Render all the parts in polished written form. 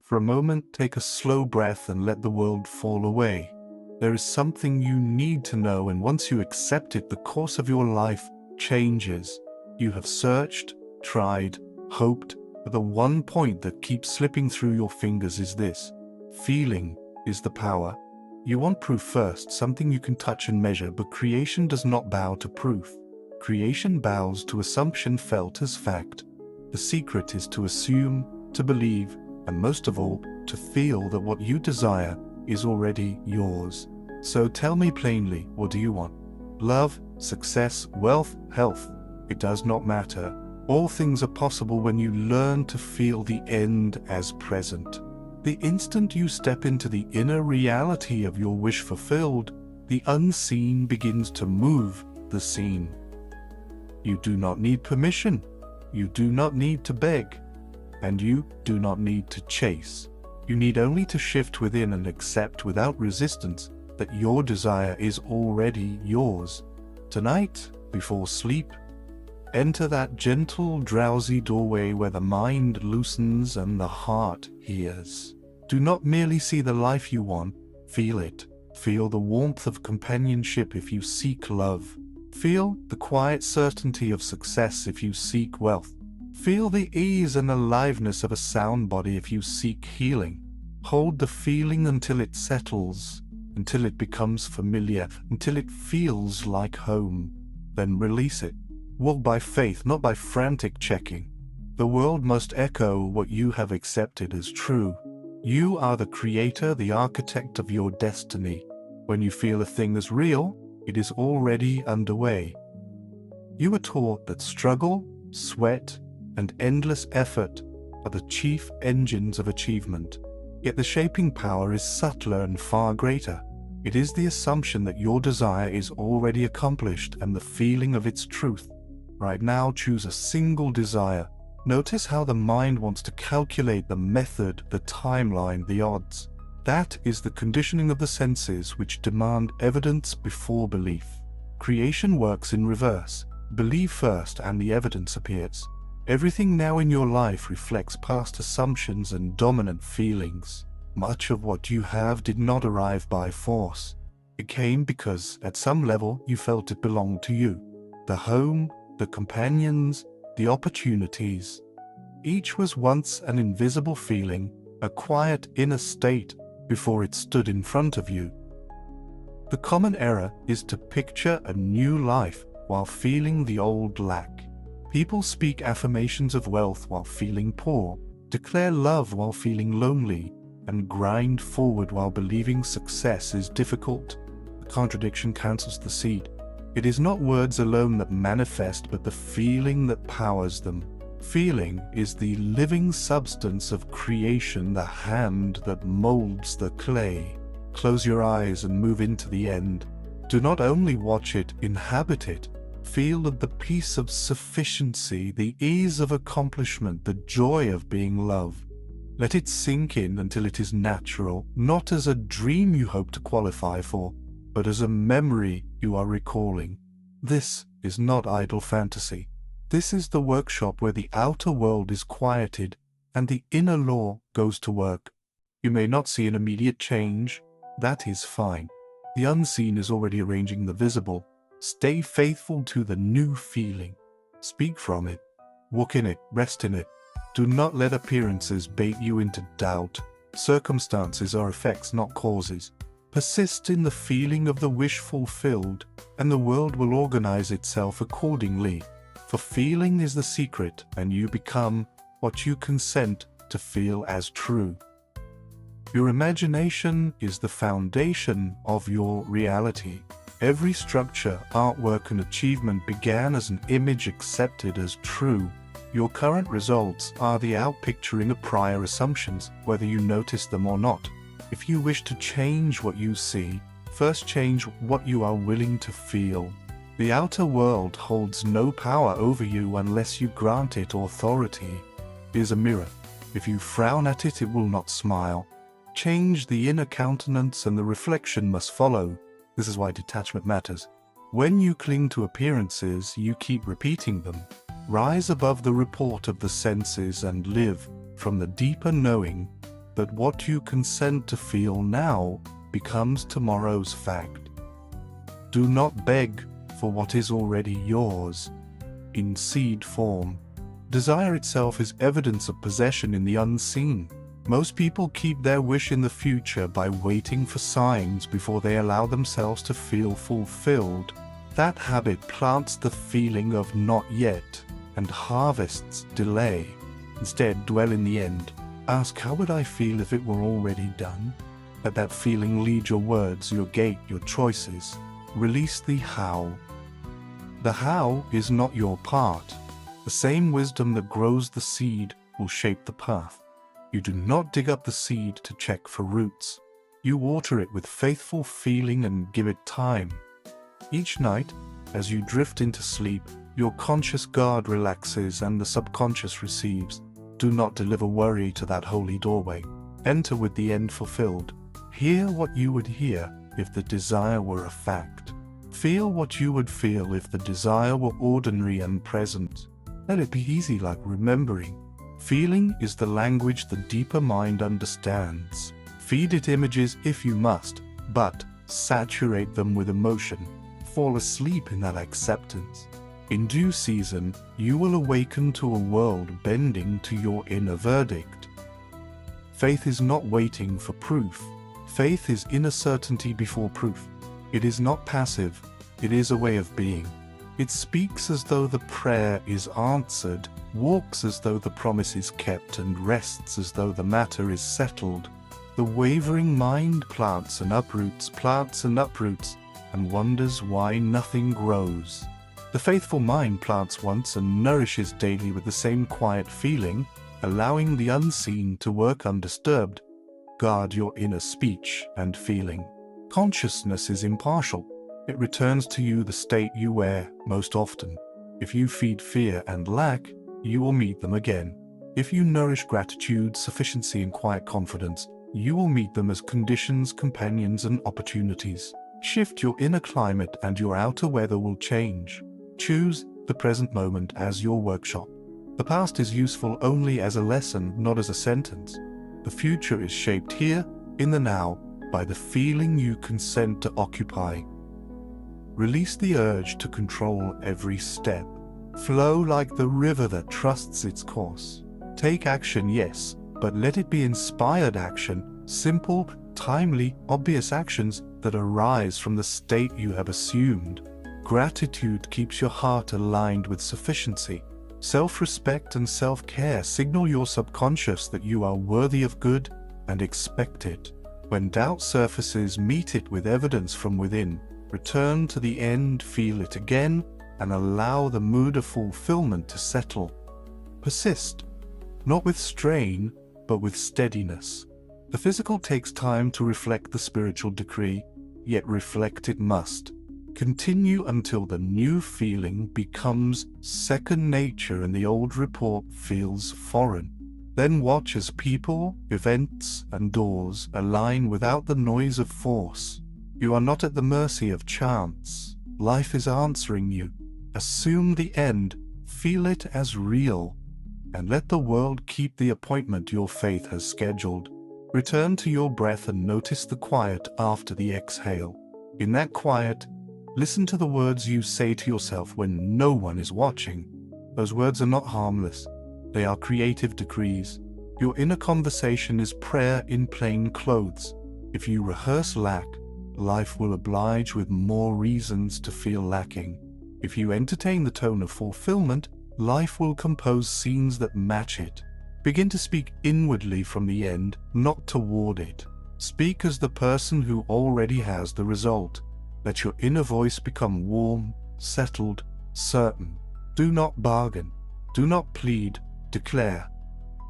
For a moment, take a slow breath and let the world fall away. There is something you need to know, and once you accept it, the course of your life changes. You have searched, tried, hoped, but the one point that keeps slipping through your fingers is this: feeling is the power. You want proof first, something you can touch and measure, but creation does not bow to proof. Creation bows to assumption felt as fact. The secret is to assume, to believe, and most of all, to feel that what you desire is already yours. So tell me plainly, what do you want? Love, success, wealth, health? It does not matter. All things are possible when you learn to feel the end as present. The instant you step into the inner reality of your wish fulfilled, the unseen begins to move the scene. You do not need permission. You do not need to beg. And you do not need to chase. You need only to shift within and accept without resistance that your desire is already yours. Tonight, before sleep, enter that gentle, drowsy doorway where the mind loosens and the heart hears. Do not merely see the life you want, feel it. Feel the warmth of companionship if you seek love. Feel the quiet certainty of success if you seek wealth. Feel the ease and aliveness of a sound body if you seek healing. Hold the feeling until it settles, until it becomes familiar, until it feels like home. Then release it. Walk by faith, not by frantic checking. The world must echo what you have accepted as true. You are the creator, the architect of your destiny. When you feel a thing as real, it is already underway. You were taught that struggle, sweat, and endless effort are the chief engines of achievement. Yet the shaping power is subtler and far greater. It is the assumption that your desire is already accomplished and the feeling of its truth. Right now, choose a single desire. Notice how the mind wants to calculate the method, the timeline, the odds. That is the conditioning of the senses which demand evidence before belief. Creation works in reverse. Believe first and the evidence appears. Everything now in your life reflects past assumptions and dominant feelings. Much of what you have did not arrive by force. It came because, at some level, you felt it belonged to you. The home, the companions, the opportunities. Each was once an invisible feeling, a quiet inner state before it stood in front of you. The common error is to picture a new life while feeling the old lack. People speak affirmations of wealth while feeling poor, declare love while feeling lonely, and grind forward while believing success is difficult. The contradiction cancels the seed. It is not words alone that manifest, but the feeling that powers them. Feeling is the living substance of creation, the hand that molds the clay. Close your eyes and move into the end. Do not only watch it, inhabit it. Feel the peace of sufficiency, the ease of accomplishment, the joy of being loved. Let it sink in until it is natural, not as a dream you hope to qualify for, but as a memory you are recalling. This is not idle fantasy. This is the workshop where the outer world is quieted and the inner law goes to work. You may not see an immediate change. That is fine. The unseen is already arranging the visible. Stay faithful to the new feeling. Speak from it. Walk in it. Rest in it. Do not let appearances bait you into doubt. Circumstances are effects, not causes. Persist in the feeling of the wish fulfilled, and the world will organize itself accordingly. For feeling is the secret, and you become what you consent to feel as true. Your imagination is the foundation of your reality. Every structure, artwork, and achievement began as an image accepted as true. Your current results are the outpicturing of prior assumptions, whether you notice them or not. If you wish to change what you see, first change what you are willing to feel. The outer world holds no power over you unless you grant it authority. It is a mirror. If you frown at it, it will not smile. Change the inner countenance and the reflection must follow. This is why detachment matters. When you cling to appearances, you keep repeating them. Rise above the report of the senses and live from the deeper knowing that what you consent to feel now becomes tomorrow's fact. Do not beg for what is already yours, in seed form. Desire itself is evidence of possession in the unseen. Most people keep their wish in the future by waiting for signs before they allow themselves to feel fulfilled. That habit plants the feeling of not yet and harvests delay. Instead, dwell in the end. Ask, how would I feel if it were already done? Let that feeling lead your words, your gait, your choices. Release the how. The how is not your part. The same wisdom that grows the seed will shape the path. You do not dig up the seed to check for roots. You water it with faithful feeling and give it time. Each night, as you drift into sleep, your conscious guard relaxes and the subconscious receives. Do not deliver worry to that holy doorway. Enter with the end fulfilled. Hear what you would hear if the desire were a fact. Feel what you would feel if the desire were ordinary and present. Let it be easy, like remembering. Feeling is the language the deeper mind understands. Feed it images if you must, but saturate them with emotion. Fall asleep in that acceptance. In due season, you will awaken to a world bending to your inner verdict. Faith is not waiting for proof. Faith is inner certainty before proof. It is not passive, it is a way of being. It speaks as though the prayer is answered, walks as though the promise is kept, and rests as though the matter is settled. The wavering mind plants and uproots, and wonders why nothing grows. The faithful mind plants once and nourishes daily with the same quiet feeling, allowing the unseen to work undisturbed. Guard your inner speech and feeling. Consciousness is impartial. It returns to you the state you wear most often. If you feed fear and lack, you will meet them again. If you nourish gratitude, sufficiency, and quiet confidence, you will meet them as conditions, companions, and opportunities. Shift your inner climate and your outer weather will change. Choose the present moment as your workshop. The past is useful only as a lesson, not as a sentence. The future is shaped here, in the now, by the feeling you consent to occupy. Release the urge to control every step. Flow like the river that trusts its course. Take action, yes, but let it be inspired action, simple, timely, obvious actions that arise from the state you have assumed. Gratitude keeps your heart aligned with sufficiency. Self-respect and self-care signal your subconscious that you are worthy of good and expect it. When doubt surfaces, meet it with evidence from within. Return to the end, feel it again, and allow the mood of fulfillment to settle. Persist, not with strain, but with steadiness. The physical takes time to reflect the spiritual decree, yet reflect it must. Continue until the new feeling becomes second nature and the old report feels foreign. Then watch as people, events, and doors align without the noise of force. You are not at the mercy of chance. Life is answering you. Assume the end, feel it as real, and let the world keep the appointment your faith has scheduled. Return to your breath and notice the quiet after the exhale. In that quiet, listen to the words you say to yourself when no one is watching. Those words are not harmless. They are creative decrees. Your inner conversation is prayer in plain clothes. If you rehearse lack, life will oblige with more reasons to feel lacking. If you entertain the tone of fulfillment, life will compose scenes that match it. Begin to speak inwardly from the end, not toward it. Speak as the person who already has the result. Let your inner voice become warm, settled, certain. Do not bargain. Do not plead. Declare.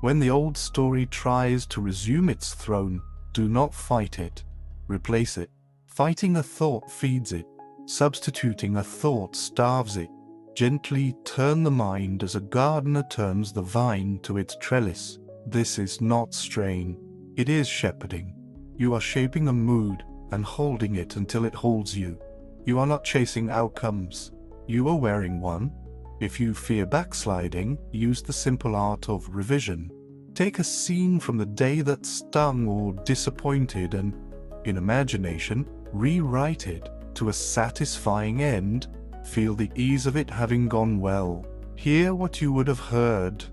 When the old story tries to resume its throne, do not fight it. Replace it. Fighting a thought feeds it. Substituting a thought starves it. Gently turn the mind as a gardener turns the vine to its trellis. This is not strain. It is shepherding. You are shaping a mood and holding it until it holds you. You are not chasing outcomes. You are wearing one. If you fear backsliding, use the simple art of revision. Take a scene from the day that stung or disappointed and, in imagination, rewrite it to a satisfying end. Feel the ease of it having gone well. Hear what you would have heard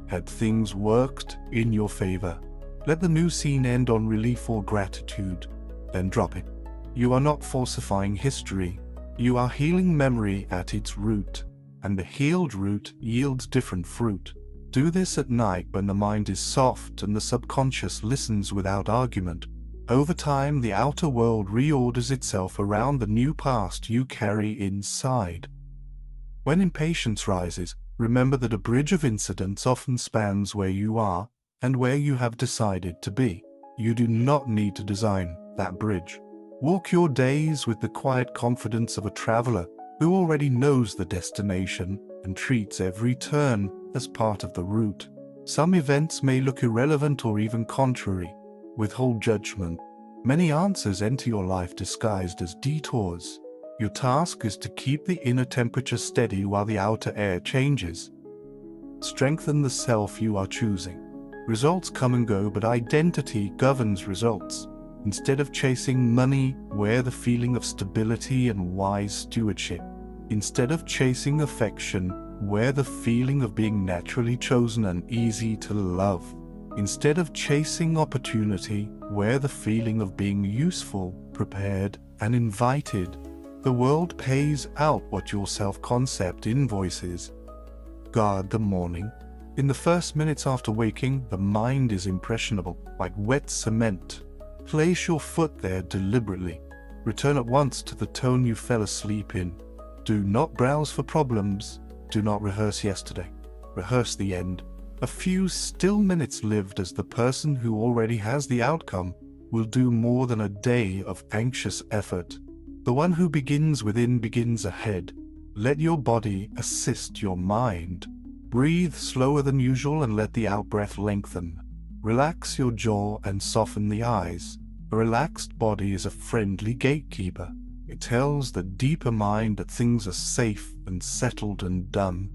had things worked in your favor. Let the new scene end on relief or gratitude, then drop it. You are not falsifying history. You are healing memory at its root, and the healed root yields different fruit. Do this at night when the mind is soft and the subconscious listens without argument. Over time, the outer world reorders itself around the new past you carry inside. When impatience rises, remember that a bridge of incidents often spans where you are and where you have decided to be. You do not need to design that bridge. Walk your days with the quiet confidence of a traveler who already knows the destination and treats every turn as part of the route. Some events may look irrelevant or even contrary. Withhold judgment. Many answers enter your life disguised as detours. Your task is to keep the inner temperature steady while the outer air changes. Strengthen the self you are choosing. Results come and go, but identity governs results. Instead of chasing money, wear the feeling of stability and wise stewardship. Instead of chasing affection, wear the feeling of being naturally chosen and easy to love. Instead of chasing opportunity, wear the feeling of being useful, prepared, and invited. The world pays out what your self-concept invoices. Guard the morning. In the first minutes after waking, the mind is impressionable, like wet cement. Place your foot there deliberately. Return at once to the tone you fell asleep in. Do not browse for problems. Do not rehearse yesterday. Rehearse the end. A few still minutes lived as the person who already has the outcome will do more than a day of anxious effort. The one who begins within begins ahead. Let your body assist your mind. Breathe slower than usual and let the out-breath lengthen. Relax your jaw and soften the eyes. A relaxed body is a friendly gatekeeper. It tells the deeper mind that things are safe and settled and done.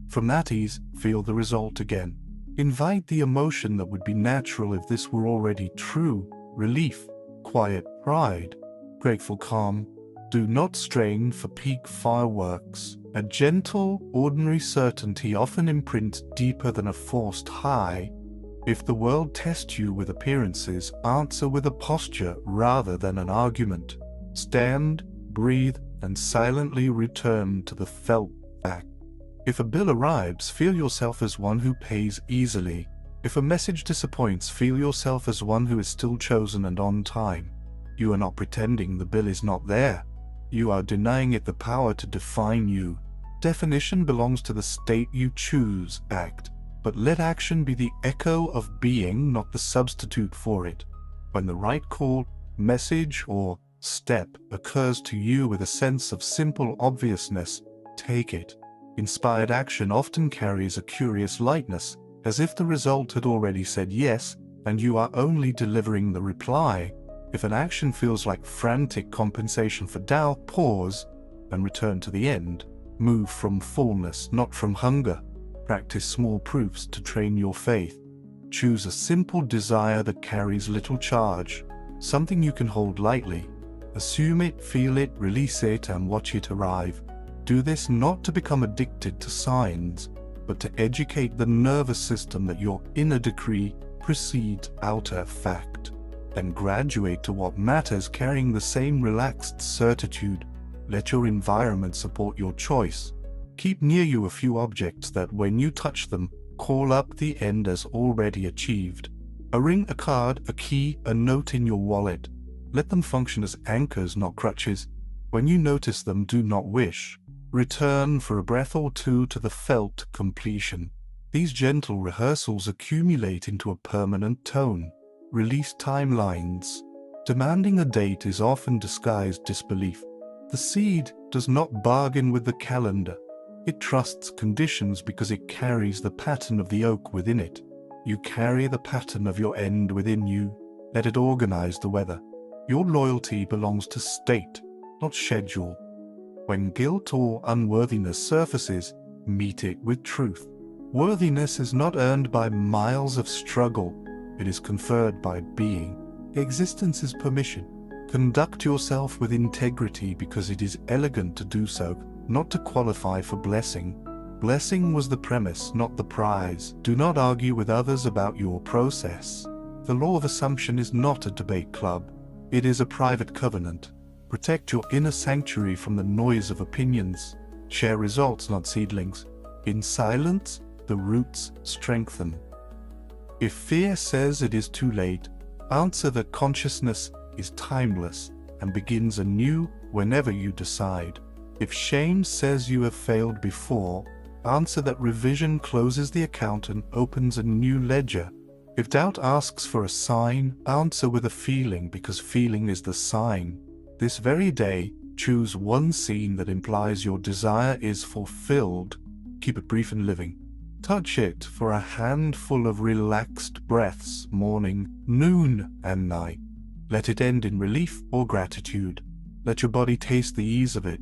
From that ease, feel the result again. Invite the emotion that would be natural if this were already true. Relief, quiet pride, grateful calm. Do not strain for peak fireworks. A gentle, ordinary certainty often imprints deeper than a forced high. If the world tests you with appearances, answer with a posture rather than an argument. Stand, breathe, and silently return to the felt fact. If a bill arrives, feel yourself as one who pays easily. If a message disappoints, feel yourself as one who is still chosen and on time. You are not pretending the bill is not there. You are denying it the power to define you. Definition belongs to the state you choose, act. But let action be the echo of being, not the substitute for it. When the right call, message, or step occurs to you with a sense of simple obviousness, take it. Inspired action often carries a curious lightness, as if the result had already said yes, and you are only delivering the reply. If an action feels like frantic compensation for doubt, pause and return to the end. Move from fullness, not from hunger. Practice small proofs to train your faith. Choose a simple desire that carries little charge, something you can hold lightly. Assume it, feel it, release it, and watch it arrive. Do this not to become addicted to signs, but to educate the nervous system that your inner decree precedes outer fact. Then graduate to what matters, carrying the same relaxed certitude. Let your environment support your choice. Keep near you a few objects that, when you touch them, call up the end as already achieved. A ring, a card, a key, a note in your wallet. Let them function as anchors, not crutches. When you notice them, do not wish. Return for a breath or two to the felt completion. These gentle rehearsals accumulate into a permanent tone. Release timelines. Demanding a date is often disguised disbelief. The seed does not bargain with the calendar. It trusts conditions because it carries the pattern of the oak within it. You carry the pattern of your end within you. Let it organize the weather. Your loyalty belongs to state, not schedule. When guilt or unworthiness surfaces, meet it with truth. Worthiness is not earned by miles of struggle, it is conferred by being. Existence is permission. Conduct yourself with integrity because it is elegant to do so, not to qualify for blessing. Blessing was the premise, not the prize. Do not argue with others about your process. The law of assumption is not a debate club. It is a private covenant. Protect your inner sanctuary from the noise of opinions. Share results, not seedlings. In silence, the roots strengthen. If fear says it is too late, answer that consciousness is timeless and begins anew whenever you decide. If shame says you have failed before, answer that revision closes the account and opens a new ledger. If doubt asks for a sign, answer with a feeling because feeling is the sign. This very day, choose one scene that implies your desire is fulfilled. Keep it brief and living. Touch it for a handful of relaxed breaths, morning, noon, and night. Let it end in relief or gratitude. Let your body taste the ease of it.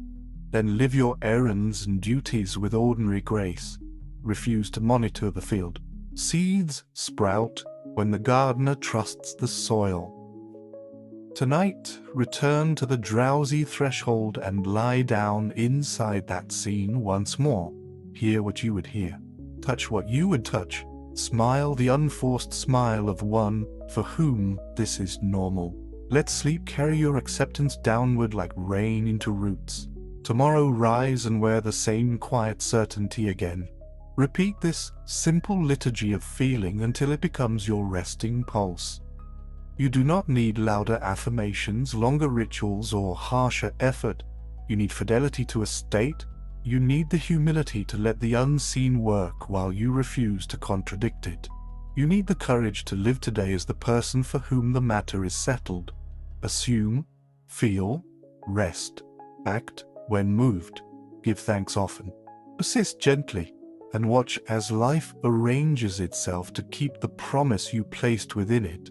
Then live your errands and duties with ordinary grace. Refuse to monitor the field. Seeds sprout when the gardener trusts the soil. Tonight, return to the drowsy threshold and lie down inside that scene once more. Hear what you would hear. Touch what you would touch. Smile the unforced smile of one for whom this is normal. Let sleep carry your acceptance downward like rain into roots. Tomorrow rise and wear the same quiet certainty again. Repeat this simple liturgy of feeling until it becomes your resting pulse. You do not need louder affirmations, longer rituals, or harsher effort. You need fidelity to a state. You need the humility to let the unseen work while you refuse to contradict it. You need the courage to live today as the person for whom the matter is settled. Assume, feel, rest, act when moved, give thanks often. Persist gently, and watch as life arranges itself to keep the promise you placed within it.